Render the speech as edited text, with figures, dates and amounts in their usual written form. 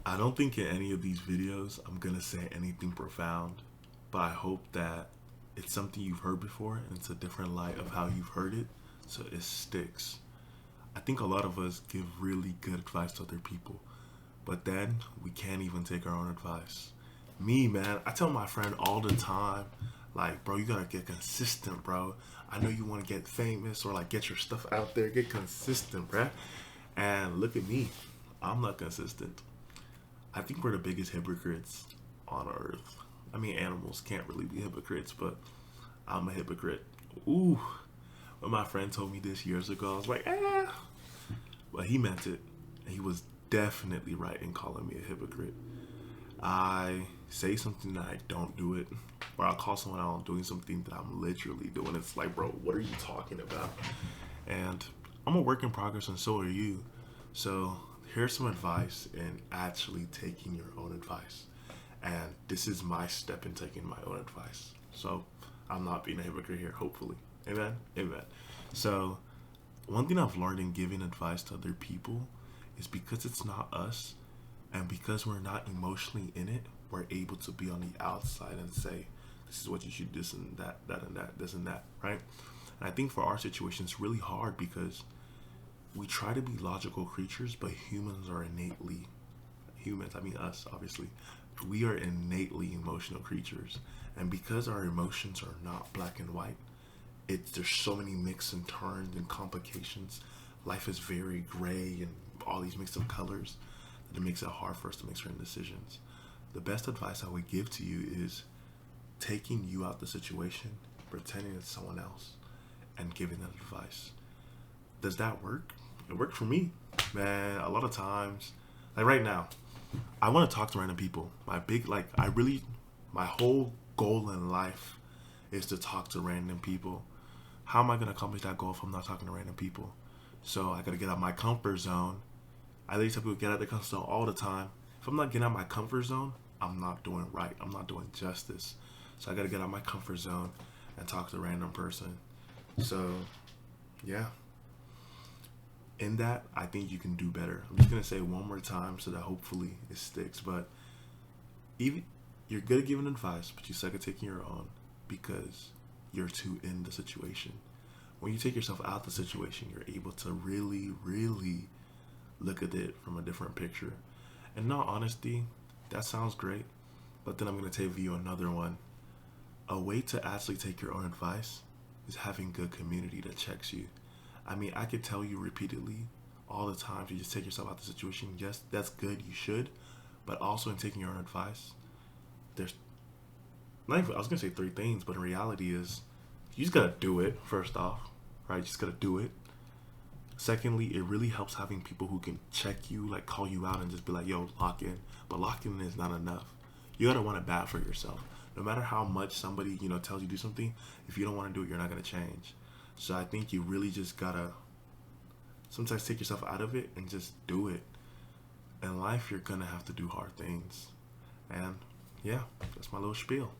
I don't think in any of these videos I'm gonna say anything profound, but I hope that it's something you've heard before and it's a different light of how you've heard it, so it sticks. I think a lot of us give really good advice to other people, but then we can't even take our own advice. Me, man, I tell my friend all the time, like, bro, you gotta get consistent, bro. I know you wanna get famous or like get your stuff out there, get consistent, bruh. And look at me, I'm not consistent. I think we're the biggest hypocrites on earth. I mean, animals can't really be hypocrites, but I'm a hypocrite. Ooh, when my friend told me this years ago, I was like, but he meant it. He was definitely right in calling me a hypocrite. I say something that I don't do it, or I'll call someone out on doing something that I'm literally doing. It's like, bro, what are you talking about? And I'm a work in progress, and so are you. So here's some advice in actually taking your own advice. And this is my step in taking my own advice. So I'm not being a hypocrite here, hopefully. Amen? Amen. So, one thing I've learned in giving advice to other people is because it's not us and because we're not emotionally in it, we're able to be on the outside and say, this is what you should do, this and that, that and that, this and that, right? And I think for our situation, it's really hard because we try to be logical creatures, but humans are innately, humans, I mean us, obviously, we are innately emotional creatures. And because our emotions are not black and white, there's so many mix and turns and complications. Life is very gray and all these mixed up colors that it makes it hard for us to make certain decisions. The best advice I would give to you is taking you out the situation, pretending it's someone else, and giving that advice. Does that work? It worked for me, man. A lot of times, like right now, I want to talk to random people. My whole goal in life is to talk to random people. How am I going to accomplish that goal if I'm not talking to random people? So I got to get out my comfort zone. I literally tell people get out of their comfort zone all the time. If I'm not getting out my comfort zone, I'm not doing right. I'm not doing justice. So I got to get out my comfort zone and talk to a random person. So, yeah. In that, I think you can do better. I'm just going to say it one more time so that hopefully it sticks. But even you're good at giving advice, but you suck at taking your own because you're too in the situation. When you take yourself out the situation, you're able to really, really look at it from a different picture. And in all honesty, that sounds great, but then I'm going to tell you another one. A way to actually take your own advice is having good community that checks you. I mean, I could tell you repeatedly all the time to just take yourself out of the situation. Yes, that's good, you should, but also in taking your own advice, there's not even, I was gonna say three things, but in reality is you just gotta do it first off, right? You just gotta do it. Secondly, it really helps having people who can check you, like call you out and just be like, yo, lock in. But locking in is not enough. You gotta want it bad for yourself. No matter how much somebody, tells you to do something, if you don't want to do it, you're not gonna change. So I think you really just gotta sometimes take yourself out of it and just do it. In life, you're gonna have to do hard things. And yeah, that's my little spiel.